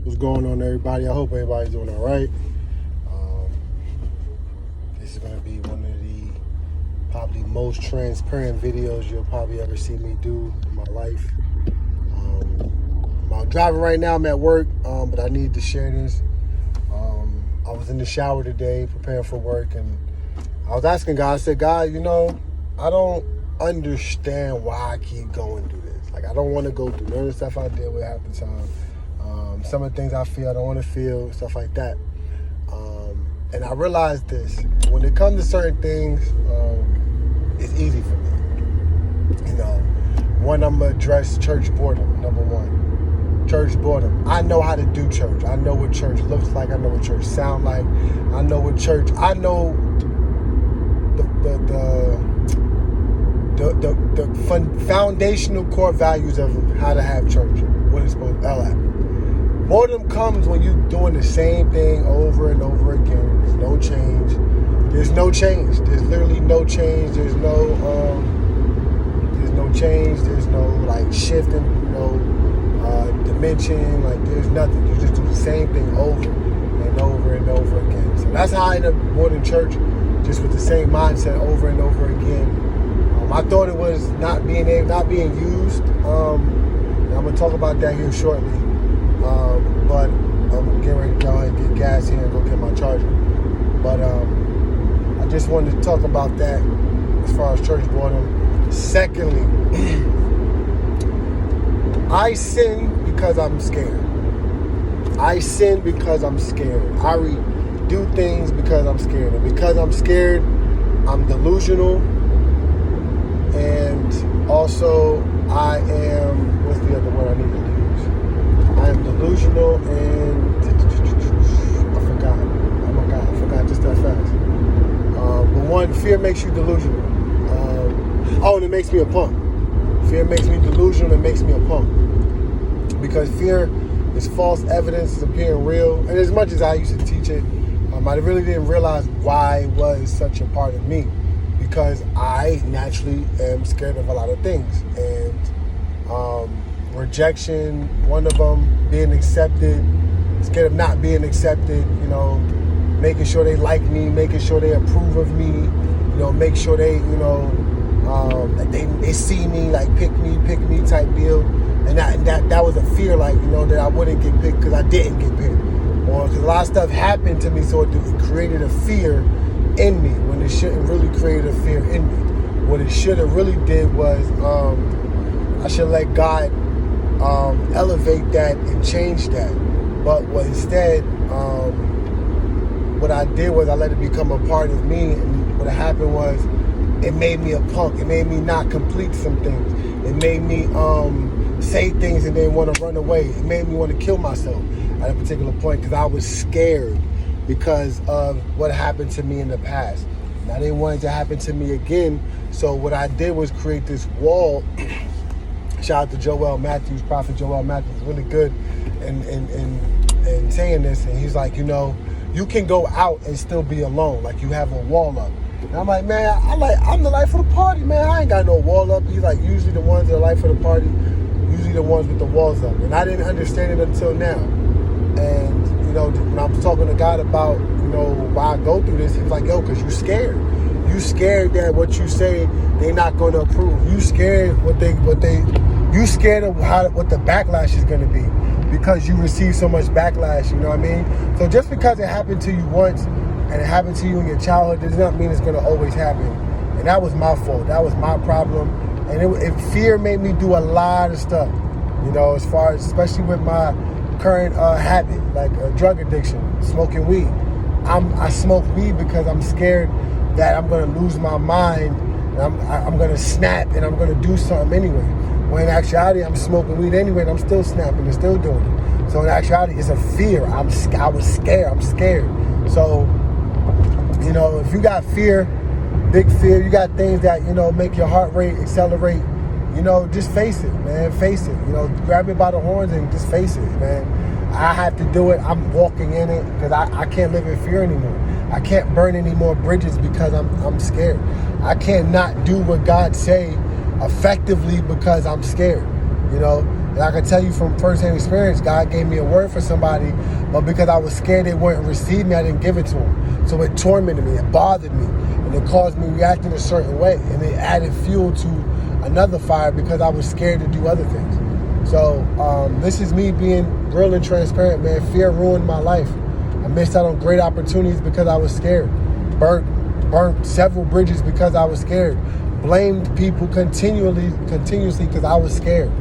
What's going on, everybody? I hope everybody's doing all right. This is going to be one of the probably most transparent videos you'll probably ever see me do in my life. I'm driving right now. I'm at work, but I need to share this. I was in the shower today preparing for work, and I was asking God, I said, God, I don't understand why I keep going through this. Like, I don't want to go through none of the stuff I deal with half the time. Some of the things I feel, I don't want to feel, stuff like that. And I realized this. When it comes to certain things, it's easy for me. One, I'm going to address church boredom, number one. Church boredom. I know how to do church. I know what church looks like. I know what church sound like. I know what church... I know the foundational core values of how to have church. What it's supposed to be. Boredom comes when you're doing the same thing over and over again. There's no change. There's no change. There's literally no change. There's no change. There's no like shifting, dimension. Like there's nothing. You just do the same thing over and over and over again. So that's how I ended up going to church, just with the same mindset over and over again. I thought it was not being used. I'm gonna talk about that here shortly. But I'm getting ready to go ahead and get gas here and go get my charger. But I just wanted to talk about that as far as church boredom. Secondly, I sin because I'm scared. I sin because I'm scared. I do things because I'm scared. And because I'm scared, I'm delusional. And also, I am, what's the other word I need to use? I am delusional and I forgot. Oh my God, I forgot just that fast. But one, fear makes you delusional. And it makes me a punk. Fear makes me delusional and makes me a punk. Because fear is false evidence, is appearing real. And as much as I used to teach it, I really didn't realize why it was such a part of me. Because I naturally am scared of a lot of things. And rejection, one of them, being accepted, scared of not being accepted, making sure they like me, making sure they approve of me, make sure they, that they see me, like pick me type deal. And that was a fear, that I wouldn't get picked because I didn't get picked. Or because a lot of stuff happened to me, so it created a fear in me when it shouldn't really create a fear in me. What it should have really did was I should let God elevate that and change that. But what I did was I let it become a part of me, and what happened was it made me a punk. It made me not complete some things. It made me say things and then want to run away. It made me want to kill myself at a particular point because I was scared because of what happened to me in the past. And I didn't want it to happen to me again. So what I did was create this wall. Shout out to Joel Matthews, Prophet Joel Matthews, really good in saying this. And he's like, you can go out and still be alone, like you have a wall up. And I'm like, man, I'm the life of the party, man. I ain't got no wall up. He's like, usually the ones that are life of the party, usually the ones with the walls up. And I didn't understand it until now. And when I was talking to God about why I go through this, he was like, yo, because you're scared. You scared that what you say they're not going to approve. You scared you scared of what the backlash is going to be because you receive so much backlash, you know what I mean? So just because it happened to you once and it happened to you in your childhood does not mean it's going to always happen. And that was my fault. That was my problem. And fear made me do a lot of stuff, as far as, especially with my current habit, like drug addiction, smoking weed. I smoke weed because I'm scared that I'm going to lose my mind and I'm going to snap and I'm going to do something anyway. When in actuality, I'm smoking weed anyway and I'm still snapping and still doing it. So in actuality, it's a fear. I was scared. I'm scared. So, if you got fear, big fear, you got things that, make your heart rate accelerate, just face it, man. Face it. Grab me by the horns and just face it, man. I have to do it. I'm walking in it because I can't live in fear anymore. I can't burn any more bridges because I'm scared. I can't not do what God say effectively because I'm scared. And I can tell you from firsthand experience, God gave me a word for somebody, but because I was scared they wouldn't receive me, I didn't give it to them. So it tormented me, it bothered me, and it caused me to react in a certain way. And it added fuel to another fire because I was scared to do other things. So this is me being real and transparent, man. Fear ruined my life. I missed out on great opportunities because I was scared. Burnt several bridges because I was scared. Blamed people continuously because I was scared.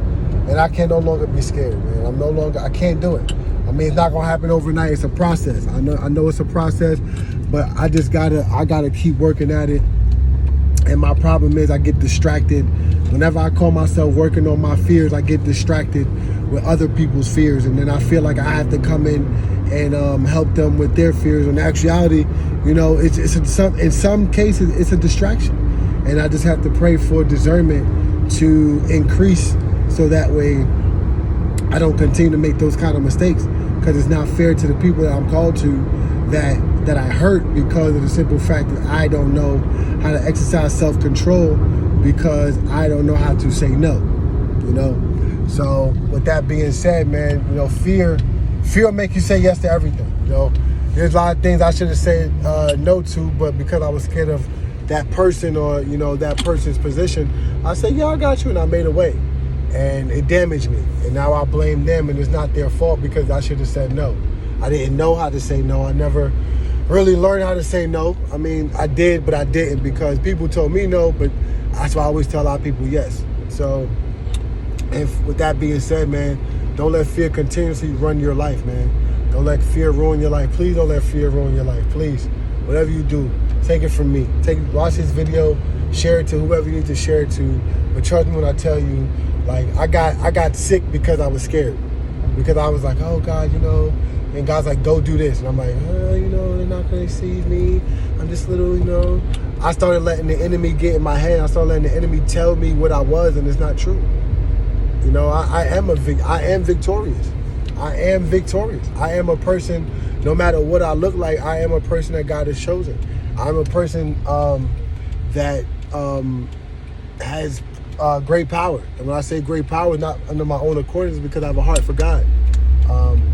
And I can no longer be scared, man. I can't do it. I mean, it's not gonna happen overnight. It's a process. I know it's a process, but I gotta keep working at it. And my problem is I get distracted. Whenever I call myself working on my fears, I get distracted with other people's fears. And then I feel like I have to come in and help them with their fears. In actuality, it's in some cases, it's a distraction. And I just have to pray for discernment to increase so that way I don't continue to make those kind of mistakes, because it's not fair to the people that I'm called to that I hurt because of the simple fact that I don't know how to exercise self-control because I don't know how to say no, So with that being said, man, fear will make you say yes to everything, There's a lot of things I should have said no to, but because I was scared of that person or, that person's position, I said, yeah, I got you, and I made a way. And it damaged me. And now I blame them, and it's not their fault because I should have said no. I didn't know how to say no. I never really learned how to say no. I mean, I did, but I didn't because people told me no, but that's why I always tell a lot of people yes. So, and with that being said, man, don't let fear continuously run your life, man. Don't let fear ruin your life. Please don't let fear ruin your life. Please, whatever you do, take it from me. Watch this video, share it to whoever you need to share it to. But trust me when I tell you, like, I got sick because I was scared. Because I was like, oh God, and God's like, go do this. And I'm like, they're not gonna receive me. I'm just little, I started letting the enemy get in my head. I started letting the enemy tell me what I was, and it's not true. I am victorious. I am victorious. I am a person, no matter what I look like, I am a person that God has chosen. I'm a person that has great power. And when I say great power, not under my own accord, it's because I have a heart for God.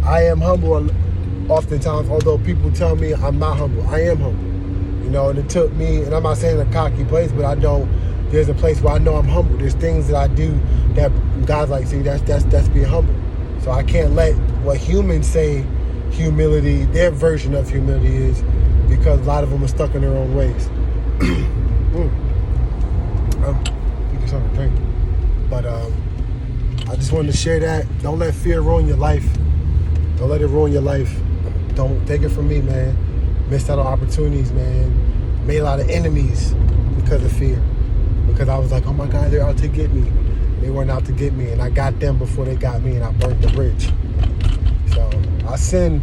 I am humble oftentimes, although people tell me I'm not humble. I am humble. And it took me, and I'm not saying a cocky place, but I know there's a place where I know I'm humble. There's things that I do that God's like, see, that's being humble. So I can't let what humans say humility, their version of humility is, because a lot of them are stuck in their own ways. Thinking something to drink. But I just wanted to share that. Don't let fear ruin your life. Don't let it ruin your life. Don't take it from me, man. Missed out on opportunities, man. Made a lot of enemies because of fear. Because I was like, oh my God, they're out to get me. They weren't out to get me, and I got them before they got me, and I burnt the bridge. So I sin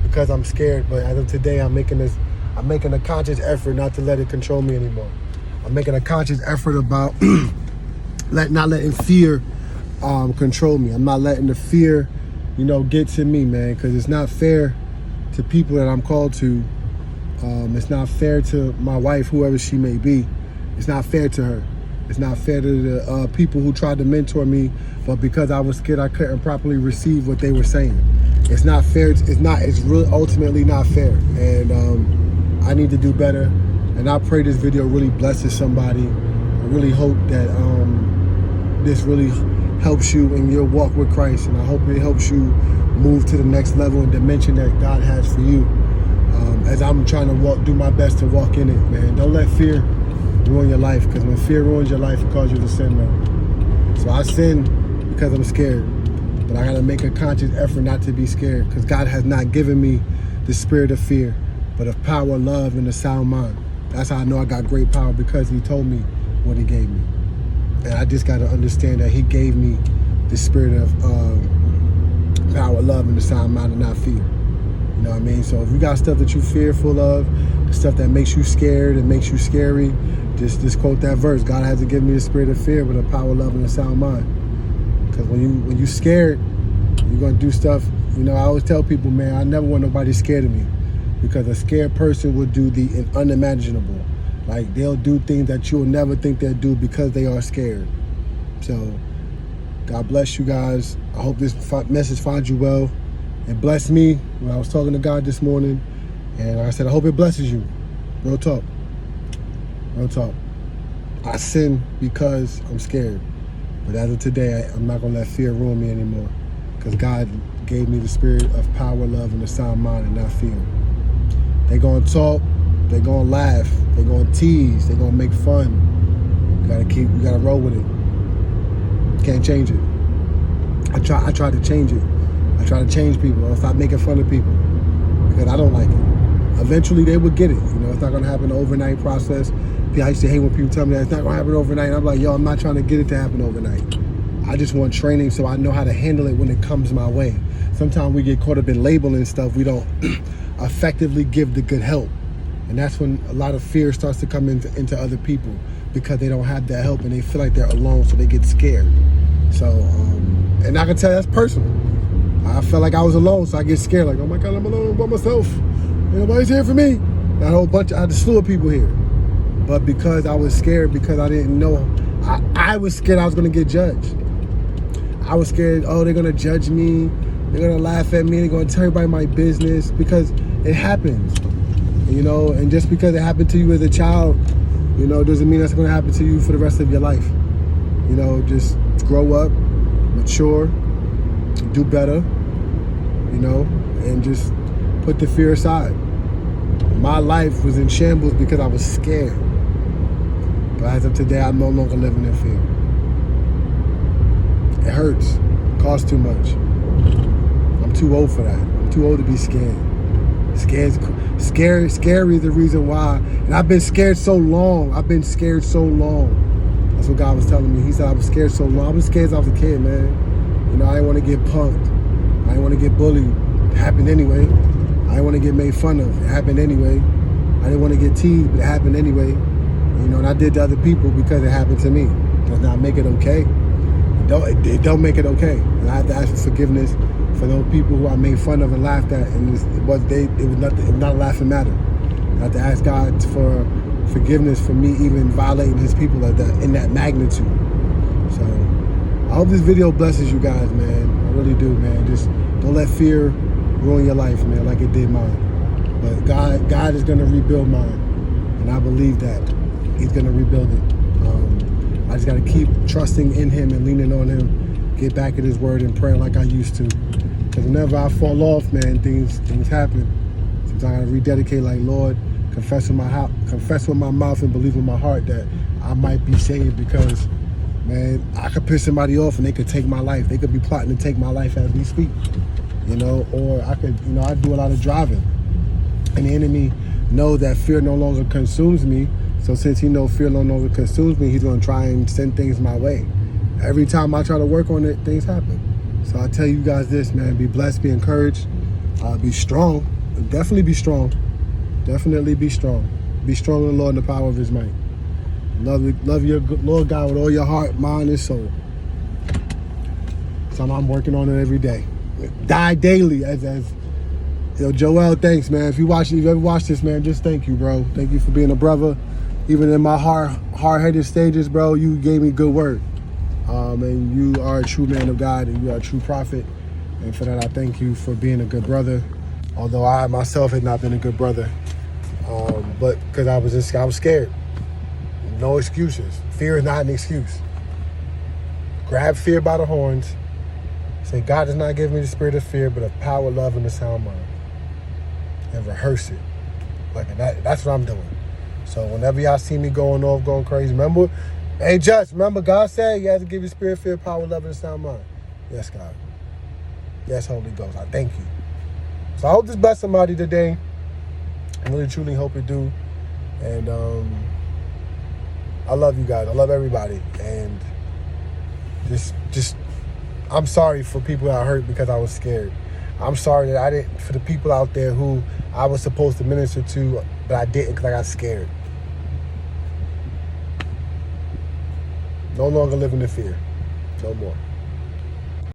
because I'm scared, but as of today, I'm making a conscious effort not to let it control me anymore. I'm making a conscious effort about not letting fear control me. I'm not letting the fear, get to me, man, because it's not fair to people that I'm called to. It's not fair to my wife, whoever she may be. It's not fair to her. It's not fair to the people who tried to mentor me, but because I was scared, I couldn't properly receive what they were saying. It's not fair. It's really ultimately not fair. And I need to do better. And I pray this video really blesses somebody. I really hope that this really helps you in your walk with Christ. And I hope it helps you move to the next level and dimension that God has for you. As I'm trying to do my best to walk in it, man. Don't let fear ruin your life, because when fear ruins your life, it causes you to sin, man. So I sin because I'm scared, but I gotta make a conscious effort not to be scared, because God has not given me the spirit of fear, but of power, love, and a sound mind. That's how I know I got great power, because He told me what He gave me. And I just gotta understand that He gave me the spirit of power, love, and a sound mind, and not fear. You know what I mean? So if you got stuff that you're fearful of, the stuff that makes you scared and makes you scary, just quote that verse. God hasn't given me the spirit of fear, but a power, love, and a sound mind. Because when you're scared, you're gonna do stuff. I always tell people, man, I never want nobody scared of me, because a scared person will do the unimaginable. Like, they'll do things that you'll never think they'll do because they are scared. So God bless you guys. I hope this message finds you well. It blessed me when I was talking to God this morning. And like I said, I hope it blesses you. Real talk. Real talk. I sin because I'm scared. But as of today, I'm not going to let fear ruin me anymore. Because God gave me the spirit of power, love, and a sound mind, and not fear. They're going to talk. They're going to laugh. They're going to tease. They're going to make fun. You got to roll with it. Can't change it. I try to change it. I try to change people. I'll stop making fun of people because I don't like it. Eventually, they will get it. You know, it's not going to happen an overnight process. I used to hate when people tell me that it's not going to happen overnight. I'm like, yo, I'm not trying to get it to happen overnight. I just want training so I know how to handle it when it comes my way. Sometimes we get caught up in labeling stuff. We don't effectively give the good help. And that's when a lot of fear starts to come into other people because they don't have that help and they feel like they're alone, so they get scared. So, and I can tell that's personal. I felt like I was alone, so I get scared. Like, oh my God, I'm alone by myself. Nobody's here for me. I had a slew of people here. But because I was scared, because I didn't know, I was scared I was going to get judged. I was scared, oh, they're going to judge me. They're going to laugh at me. They're going to tell everybody my business because it happens. You know, and just because it happened to you as a child, you know, doesn't mean that's going to happen to you for the rest of your life. You know, just grow up, mature, do better, you know, and just put the fear aside. My life was in shambles because I was scared. But as of today, I'm no longer living in fear. It hurts. It costs too much. I'm too old for that. I'm too old to be scared. Scary is the reason why. And I've been scared so long. That's what God was telling me. He said I was scared so long. I was scared since I was a kid, man. You know, I didn't want to get punked. I didn't want to get bullied. It happened anyway. I didn't want to get made fun of. It happened anyway. I didn't want to get teased, but it happened anyway. You know, and I did to other people because it happened to me. Does not make it okay. It don't make it okay. And I have to ask for forgiveness for those people who I made fun of and laughed at, and it was not a laughing matter. I have to ask God for forgiveness for me even violating His people like that in that magnitude. So I hope this video blesses you guys, man. I really do, man. Just don't let fear ruin your life, man, like it did mine. But God is gonna rebuild mine, and I believe that He's gonna rebuild it. I just gotta keep trusting in Him and leaning on Him. Get back at His word and praying like I used to. Because whenever I fall off, man, things happen. Sometimes I gotta rededicate, like, Lord, confess with my mouth and believe with my heart that I might be saved, because, man, I could piss somebody off and they could take my life. They could be plotting to take my life as we speak, you know. Or I could, you know, I do a lot of driving, and the enemy know that fear no longer consumes me. So since he knows fear no longer consumes me, he's gonna try and send things my way. Every time I try to work on it, things happen. So I tell you guys this, man, be blessed, be encouraged, be strong. Definitely be strong. Definitely be strong. Be strong in the Lord and the power of His might. Love your Lord God with all your heart, mind, and soul. So I'm working on it every day. Die daily, as yo, Joel, thanks, man. If you ever watch this, man, just thank you, bro. Thank you for being a brother. Even in my hard-headed stages, bro, you gave me good word. And you are a true man of God, and you are a true prophet. And for that, I thank you for being a good brother. Although I myself had not been a good brother, but because I was scared. No excuses. Fear is not an excuse. Grab fear by the horns. Say, God does not give me the spirit of fear, but of power, love, and a sound mind. And rehearse it. Like that's what I'm doing. So whenever y'all see me going off, going crazy, remember, remember God said you have to give you spirit, fear, power, love, and a sound mind. Yes, God. Yes, Holy Ghost. I thank you. So I hope this bless somebody today. I really, truly hope it do. And I love you guys. I love everybody. And just I'm sorry for people that I hurt because I was scared. I'm sorry that for the people out there who I was supposed to minister to, but I didn't because I got scared. No longer living in fear. No more.